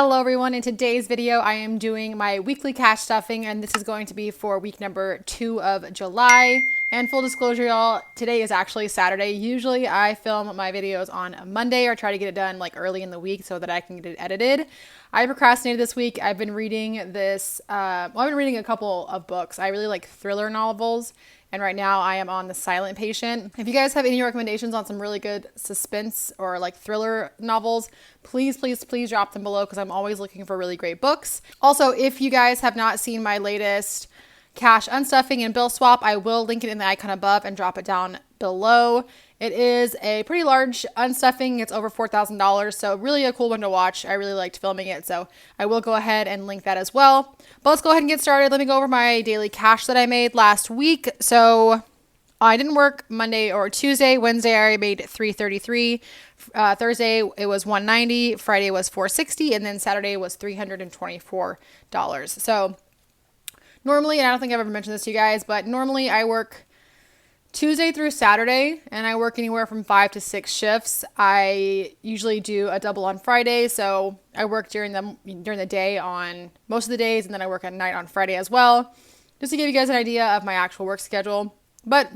Hello everyone, in today's video I am doing my weekly cash stuffing and this is going to be for week number 2 of July. And full disclosure y'all, today is actually Saturday. Usually I film my videos on a Monday or try to get it done like early in the week so that I can get it edited. I procrastinated this week. I've been reading this, I've been reading a couple of books. I really like thriller novels. And right now I am on The Silent Patient. If you guys have any recommendations on some really good suspense or like thriller novels, please drop them below because I'm always looking for really great books. Also, if you guys have not seen my latest cash unstuffing and bill swap, I will link it in the icon above and drop it down below. It is a pretty large unstuffing. It's over $4,000, so really a cool one to watch. I really liked filming it, so I will go ahead and link that as well. But let's go ahead and get started. Let me go over my daily cash that I made last week. So I didn't work Monday or Tuesday. Wednesday I made $333. Thursday it was $190. Friday was $460, and then Saturday was $324. So normally, and I don't think I've ever mentioned this to you guys, but normally I work Tuesday through Saturday, and I work anywhere from 5 to 6 shifts. I usually do a double on Friday, so I work during the day on most of the days, and then I work at night on Friday as well, just to give you guys an idea of my actual work schedule. But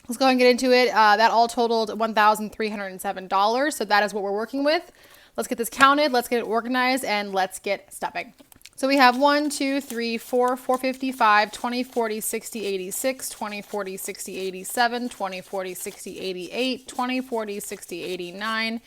let's go ahead and get into it. That all totaled $1,307, so that is what we're working with. Let's get this counted, let's get it organized, and let's get stuffing. So we have 1, 2, 3, 4, 455, 20, 40, 60, 86, 20, 40, 60, 87, 20, 40, 60, 88, 20, 40, 60, 89,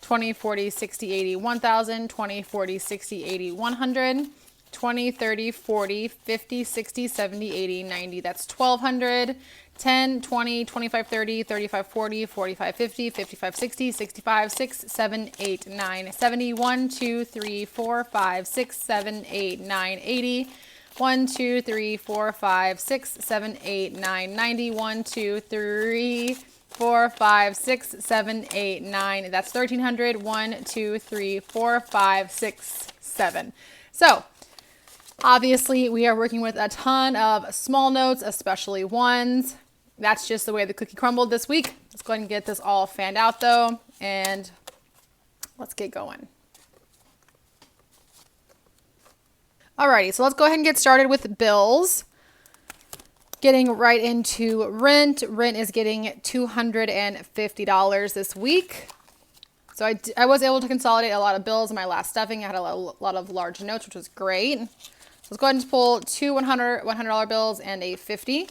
20, 40, 60, 80, 1000, 20, 40, 60, 80, 100, 20, 30, 40, 50, 60, 70, 80, 90, that's 1200, 10, 20, 25, 30, 35, 40, 45, 50, 55, 60, 65, 6, 7, 8, 9, 70, 1, 2, 3, 4, 5, 6, 7, 8, 9, 80, 1, 2, 3, 4, 5, 6, 7, 8, 9, 90, 1, 2, 3, 4, 5, 6, 7, 8, 9, that's 1300, 1, 2, 3, 4, 5, 6, 7. So obviously we are working with a ton of small notes, especially ones. That's just the way the cookie crumbled this week. Let's go ahead and get this all fanned out though, and let's get going. Alrighty, so let's go ahead and get started with bills. Getting right into rent. Rent is getting $250 this week. So I was able to consolidate a lot of bills in my last stuffing. I had a lot of large notes, which was great. So let's go ahead and pull two $100 bills and a 50.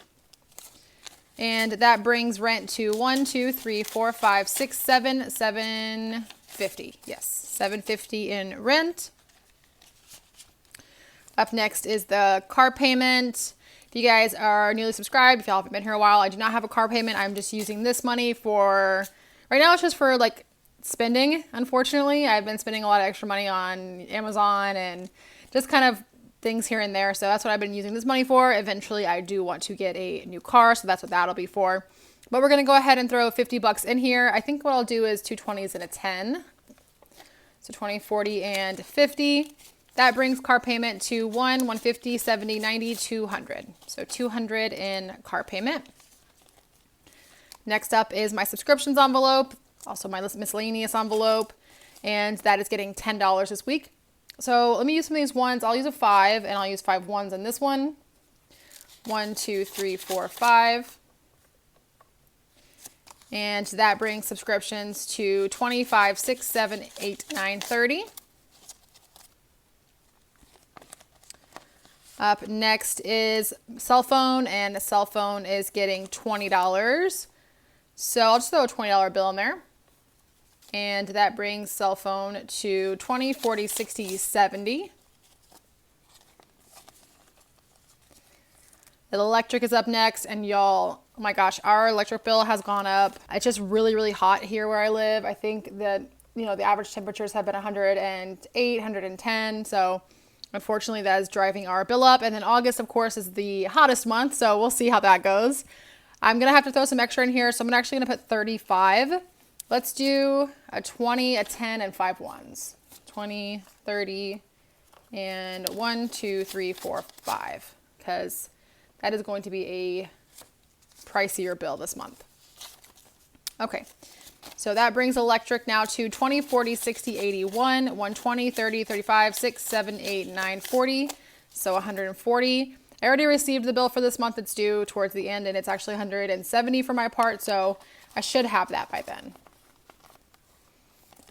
And that brings rent to 1, 2, 3, 4, 5, 6, 7, 750. Yes, $750 in rent. Up next is the car payment. If you guys are newly subscribed, if y'all haven't been here a while, I do not have a car payment. I'm just using this money for, right now it's just for like spending. Unfortunately, I've been spending a lot of extra money on Amazon and just kind of things here and there. So that's what I've been using this money for. Eventually I do want to get a new car, so that's what that'll be for. But we're going to go ahead and throw 50 bucks in here. I think what I'll do is 2 20s and a 10. So 20, 40, and 50. That brings car payment to 1, 150, 70, 90, 200. So 200 in car payment. Next up is my subscriptions envelope, also my miscellaneous envelope, and that is getting $10 this week. So let me use some of these ones. I'll use a 5, and I'll use 5 ones in this one. 1, 2, 3, 4, 5. And that brings subscriptions to 25, 6, 7, 8, 9, 30. Up next is cell phone, and the cell phone is getting $20. So I'll just throw a $20 bill in there. And that brings cell phone to 20, 40, 60, 70. The electric is up next, and y'all, oh my gosh, our electric bill has gone up. It's just really hot here where I live. I think that, the average temperatures have been 108, 110. So unfortunately that is driving our bill up. And then August, of course, is the hottest month. So we'll see how that goes. I'm going to have to throw some extra in here. So I'm actually going to put 35. Let's do a 20, a 10, and 5 ones. 20, 30, and 1, 2, 3, 4, 5. Because that is going to be a pricier bill this month. Okay. So that brings electric now to 20, 40, 60, 81, 120, 30, 35, 6, 7, 8, 9, 40. So 140. I already received the bill for this month. It's due towards the end, and it's actually 170 for my part, so I should have that by then.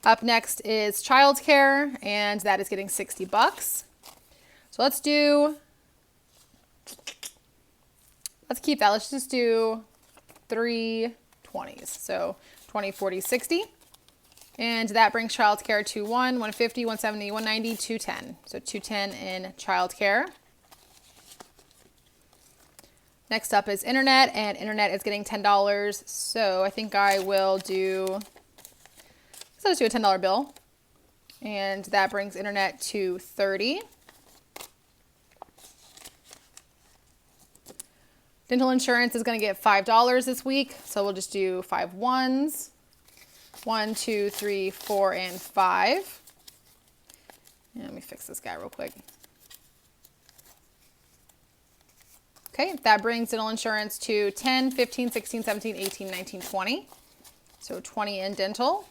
Up next is childcare, and that is getting 60 bucks. So let's keep that. Let's just do 3 20s. So 20, 40, 60. And that brings childcare to 150, 170, 190, 210. So 210 in childcare. Next up is internet, and internet is getting $10. So I think I will do, let's do a $10 bill. And that brings internet to 30. Dental insurance is going to get $5 this week. So we'll just do 5 ones. 1, 2, 3, 4, and 5. And let me fix this guy real quick. Okay, that brings dental insurance to 10, 15, 16, 17, 18, 19, 20. So 20 in dental.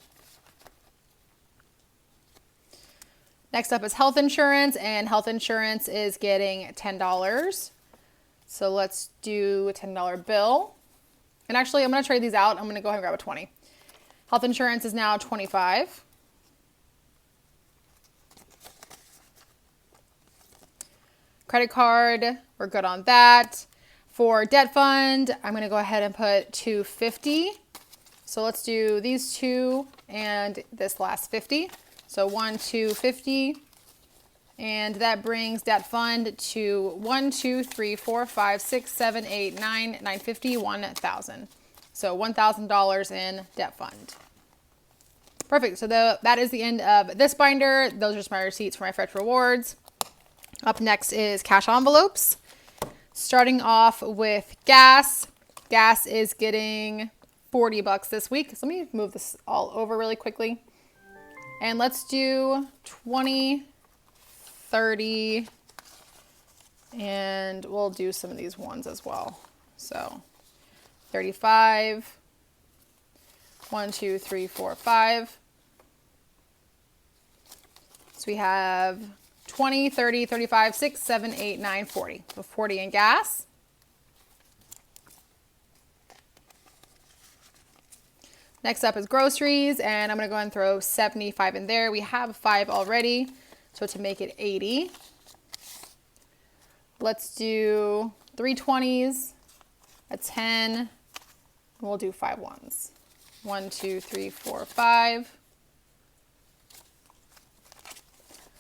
Next up is health insurance, and health insurance is getting $10. So let's do a $10 bill. And actually, I'm going to trade these out. I'm going to go ahead and grab a 20. Health insurance is now 25. Credit card, we're good on that. For debt fund, I'm going to go ahead and put 250. So let's do these two and this last 50. So 1, 250. And that brings debt fund to 1, 2, 3, 4, 5, 6, 7, 8, 9, 950, 1,000. So $1,000 in debt fund. Perfect. So that is the end of this binder. Those are just my receipts for my Fresh Rewards. Up next is cash envelopes. Starting off with gas. Gas is getting 40 bucks this week. So let me move this all over really quickly. And let's do 20, 30, and we'll do some of these ones as well. So 35, 1, 2, 3, 4, 5. So we have 20, 30, 35, 6, 7, 8, 9, 40. So 40 in gas. Next up is groceries, and I'm going to go ahead and throw 75 in there. We have 5 already, so to make it 80. Let's do 3 20s, a 10, and we'll do 5 ones. 1, 2, 3, 4, 5.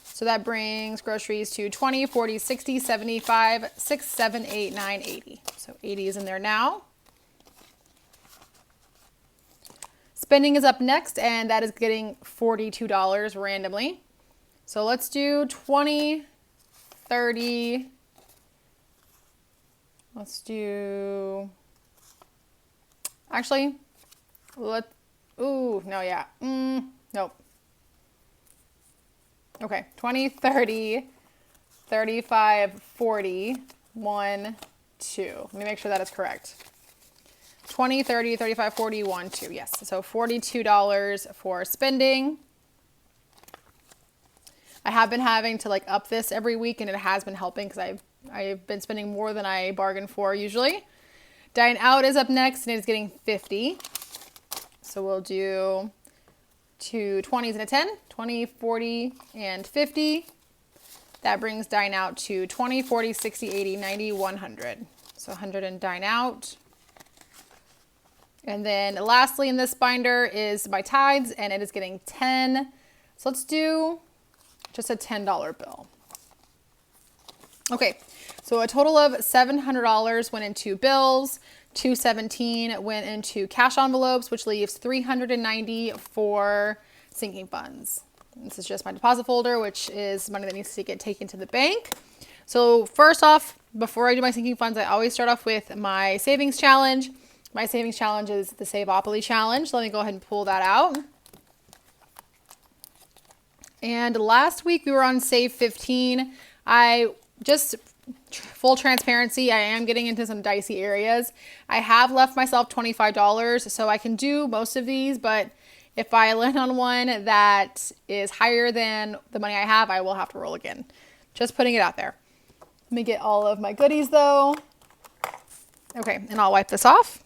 So that brings groceries to 20, 40, 60, 75, 6, 7, 8, 9, 80. So 80 is in there now. Spending is up next, and that is getting $42 randomly. So let's do 20, 30. Let's do, actually, nope. Okay, 20, 30, 35, 40, 1, 2. Let me make sure that is correct. 20, 30, 35, 40, 1, 2. Yes, so $42 for spending. I have been having to up this every week, and it has been helping because I've been spending more than I bargained for usually. Dine out is up next, and it is getting 50. So we'll do 2 20s and a 10, 20, 40, and 50. That brings dine out to 20, 40, 60, 80, 90, 100. So 100 in dine out. And then lastly in this binder is my tithes, and it is getting 10. So let's do just a $10 bill. Okay, so a total of $700 went into bills, $217 went into cash envelopes, which leaves $390 for sinking funds. This is just my deposit folder, which is money that needs to get taken to the bank. So first off, before I do my sinking funds, I always start off with my savings challenge. My savings challenge is the Saveopoly challenge. Let me go ahead and pull that out. And last week we were on Save 15. I just full transparency, I am getting into some dicey areas. I have left myself $25, so I can do most of these, but if I land on one that is higher than the money I have, I will have to roll again. Just putting it out there. Let me get all of my goodies though. Okay, and I'll wipe this off.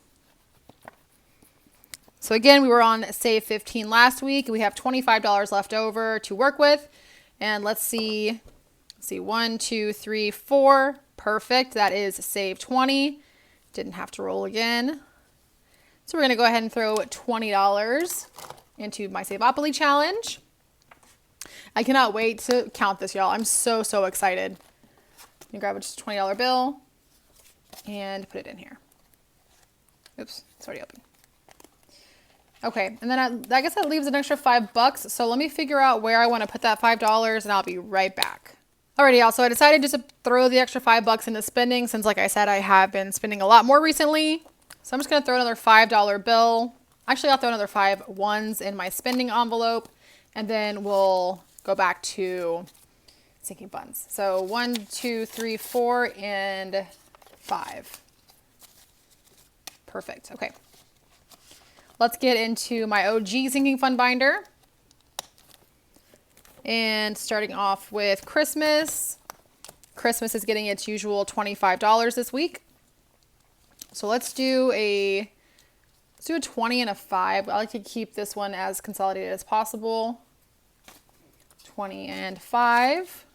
So again, we were on Save 15 last week. We have $25 left over to work with. And let's see, 1, 2, 3, 4. Perfect. That is Save 20. Didn't have to roll again. So we're going to go ahead and throw $20 into my Saveopoly challenge. I cannot wait to count this, y'all. I'm so, so excited. I'm going to grab a just $20 bill and put it in here. Oops, it's already open. Okay, and then I guess that leaves an extra $5. So let me figure out where I want to put that $5 and I'll be right back. Alrighty, y'all. So I decided just to throw the extra $5 into spending since, like I said, I have been spending a lot more recently. So I'm just going to throw another $5 bill. Actually, I'll throw another 5 ones in my spending envelope and then we'll go back to sinking funds. So 1, 2, 3, 4, and 5. Perfect. Okay. Let's get into my OG sinking fund binder. And starting off with Christmas. Christmas is getting its usual $25 this week. So let's do a 20 and a 5. I like to keep this one as consolidated as possible. 20 and 5.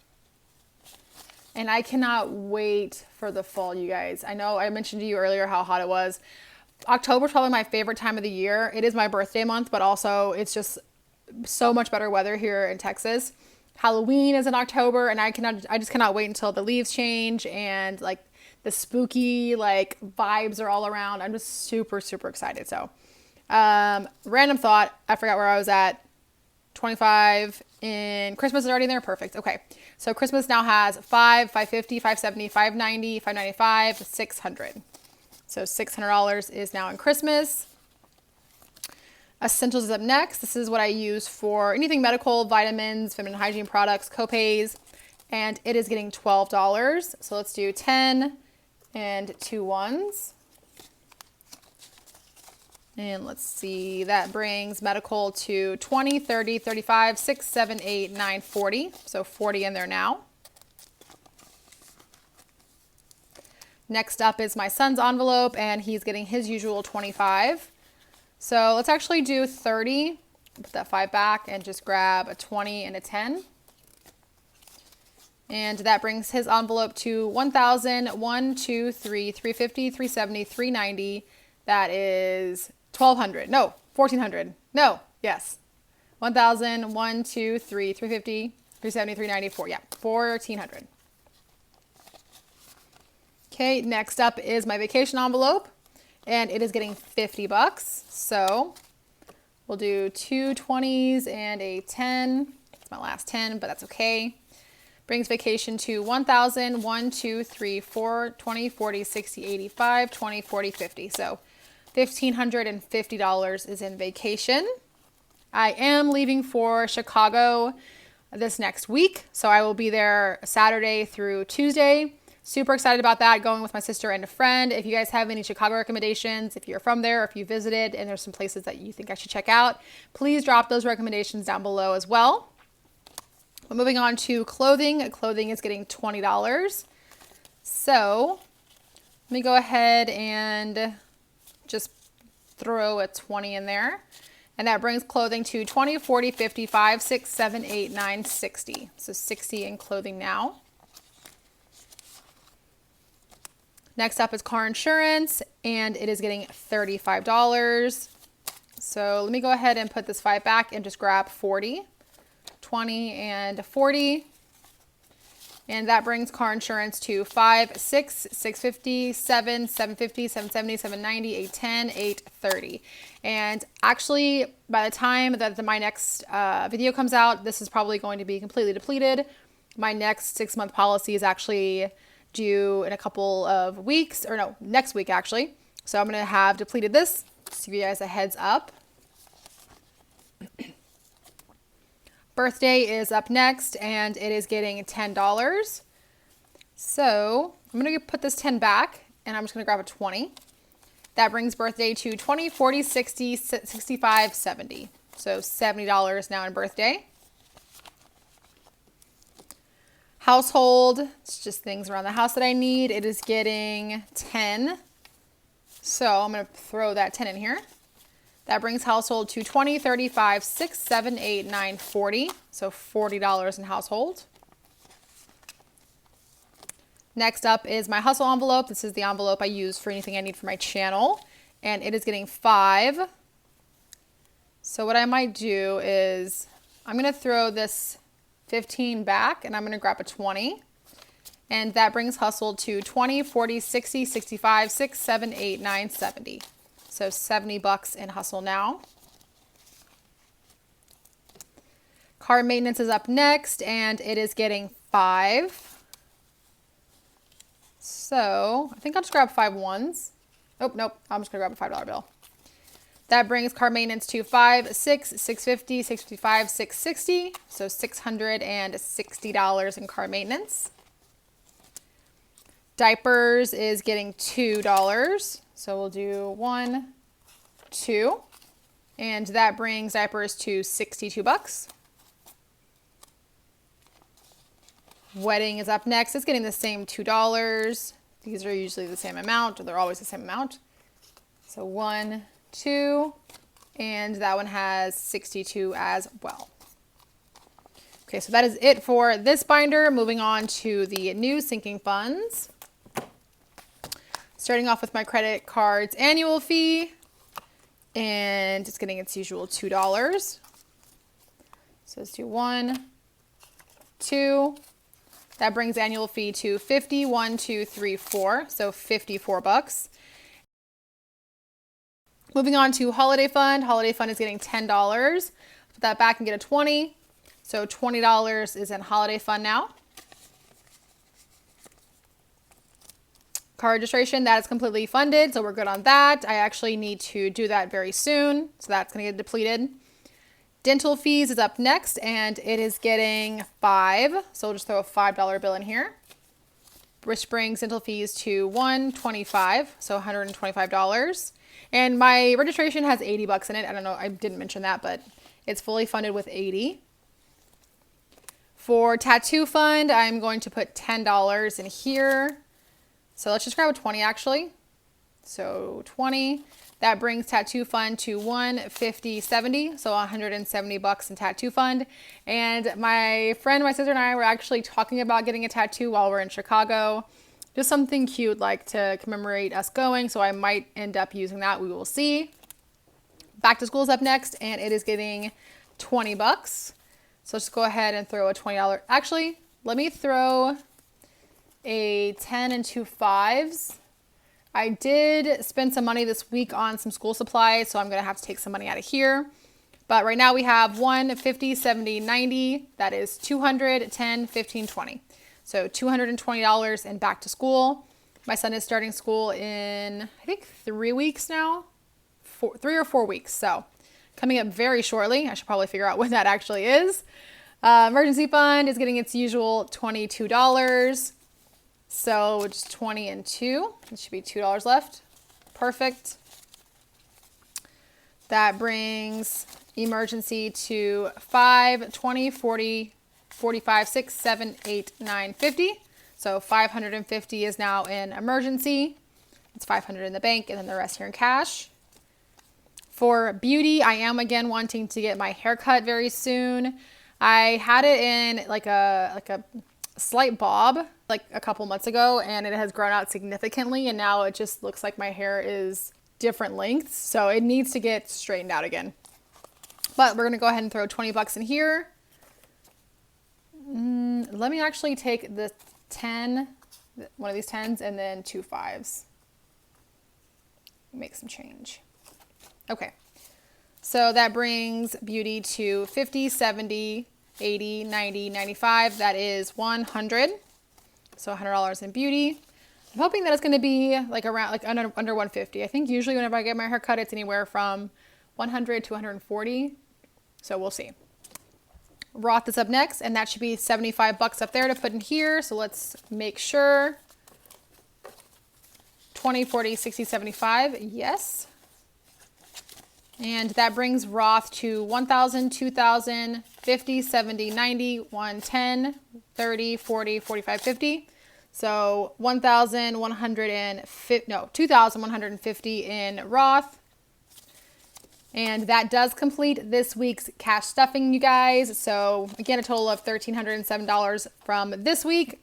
And I cannot wait for the fall, you guys. I know I mentioned to you earlier how hot it was. October is probably my favorite time of the year. It is my birthday month, but also it's just so much better weather here in Texas. Halloween is in October, and I just cannot wait until the leaves change and like the spooky like vibes are all around. I'm just super, super excited. So, random thought. I forgot where I was at. 25 in Christmas is already there. Perfect. Okay. So Christmas now has 5, 550, 570, 590, 595, 600. So $600 is now in Christmas. Essentials is up next. This is what I use for anything medical, vitamins, feminine hygiene products, copays, and it is getting $12. So let's do 10 and 2 ones. And let's see, that brings medical to 20, 30, 35, 6, 7, 8, 9, 40. So 40 in there now. Next up is my son's envelope, and he's getting his usual 25. So let's actually do 30. Put that 5 back and just grab a 20 and a 10. And that brings his envelope to 1,000, 1, 2, 3, 350, 370, 390. That is 1,200. No, 1,400. No, yes. 1,000, 1, 2, 3, 350, 370, 390, 4. Yeah, 1,400. Okay, next up is my vacation envelope, and it is getting $50. So we'll do 2 20s and a 10. It's my last 10, but that's okay. Brings vacation to 1,000, 1, 2, 3, 4, 20, 40, 60, 85, 20, 40, 50. So $1,550 is in vacation. I am leaving for Chicago this next week, so I will be there Saturday through Tuesday. Super excited about that, going with my sister and a friend. If you guys have any Chicago recommendations, if you're from there, or if you visited and there's some places that you think I should check out, please drop those recommendations down below as well. But moving on to clothing. Clothing is getting $20. So let me go ahead and just throw a 20 in there. And that brings clothing to 20, 40, 55, 6, 7, 8, 9, 60. So 60 in clothing now. Next up is car insurance, and it is getting $35. So let me go ahead and put this 5 back and just grab 40, 20, and 40. And that brings car insurance to 5, 6, 650, 7, 750, 770, 790, 810, 830. And actually, by the time that my next video comes out, this is probably going to be completely depleted. My next 6-month policy is actually due in a couple of weeks, or no, next week actually. So I'm going to have depleted this, just to give you guys a heads up. Birthday is up next, and it is getting $10. So I'm going to put this 10 back and I'm just going to grab a 20. That brings birthday to 20, 40, 60, 65, 70. So $70 now in birthday. Household, it's just things around the house that I need. It is getting 10. So I'm going to throw that 10 in here. That brings household to 20, 35, 6, 7, 8, 9, 40. So $40 in household. Next up is my hustle envelope. This is the envelope I use for anything I need for my channel. And it is getting 5. So what I might do is I'm going to throw this 15 back and I'm going to grab a 20. And that brings hustle to 20, 40, 60, 65, 6, 7, 8, 9, 70. So $70 in hustle now. Car maintenance is up next and it is getting 5. So I think I'll just grab 5 ones. Oh, nope. I'm just going to grab a $5 bill. That brings car maintenance to 5, 6, 650, 655, 660. So $660 in car maintenance. Diapers is getting $2. So we'll do 1, 2. And that brings diapers to $62. Wedding is up next. It's getting the same $2. These are usually the same amount, or they're always the same amount. So 1, 2, and that one has 62 as well. Okay, so that is it for this binder. Moving on to the new sinking funds. Starting off with my credit card's annual fee, and it's getting its usual $2. So let's do 1, 2. That brings annual fee to 50, 1, 2, 3, 4. So $54. Moving on to holiday fund. Holiday fund is getting $10. Put that back and get a 20. So $20 is in holiday fund now. Car registration, that is completely funded. So we're good on that. I actually need to do that very soon. So that's going to get depleted. Dental fees is up next and it is getting 5. So we'll just throw a $5 bill in here. Which brings dental fees to $125, so $125. And my registration has $80 in it. I don't know, I didn't mention that, but it's fully funded with 80. For tattoo fund, I'm going to put $10 in here. So let's just grab a 20 actually. So 20. That brings tattoo fund to $150.70, so $170 in tattoo fund. And my friend, my sister and I were actually talking about getting a tattoo while we're in Chicago. Just something cute like to commemorate us going, so I might end up using that. We will see. Back to school is up next and it is getting $20. So let's go ahead and throw a $20. Actually, let me throw a 10 and 2 5s. I did spend some money this week on some school supplies, so I'm going to have to take some money out of here. But right now we have 1, 50, 70, 90. That is 200, 10, 15, 20. So $220 in back to school. My son is starting school in, I think, 3 weeks now. 3 or 4 weeks. So coming up very shortly. I should probably figure out when that actually is. Emergency fund is getting its usual $22. So just 20 and 2. It should be $2 left. Perfect. That brings emergency to 5, 20, 40, 45, 6, 7, 8, 9, 50. So 550 is now in emergency. It's 500 in the bank and then the rest here in cash. For beauty, I am again wanting to get my hair cut very soon. I had it in like a slight bob like a couple months ago and it has grown out significantly and now it just looks like my hair is different lengths, so it needs to get straightened out again. But we're gonna go ahead and throw $20 in here. Let me actually take the 10, one of these 10s, and then 2 5s. Make some change. Okay, so that brings beauty to 50, 70, 80, 90, 95. That is 100. So $100 in beauty. I'm hoping that it's going to be like around like under 150. I think usually whenever I get my hair cut, it's anywhere from 100 to 140. So we'll see. Roth is up next, and that should be 75 bucks up there to put in here. So let's make sure. 20, 40, 60, 75. Yes. And that brings Roth to 1,000, 2,000, 50, 70, 90, 110, 30, 40, 45, 50. So 1,150, no, 2,150 in Roth. And that does complete this week's cash stuffing, you guys. So again, a total of $1,307 from this week.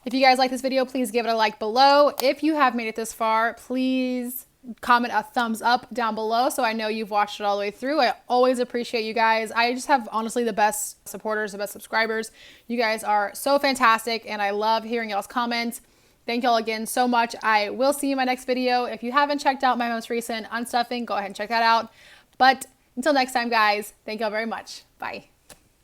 If you guys like this video, please give it a like below. If you have made it this far, please comment a thumbs up down below so I know you've watched it all the way through. I always appreciate you guys. I just have honestly the best supporters, the best subscribers. You guys are so fantastic and I love hearing y'all's comments. Thank y'all again so much. I will see you in my next video. If you haven't checked out my most recent unstuffing, go ahead and check that out. But until next time, guys, thank y'all very much. Bye.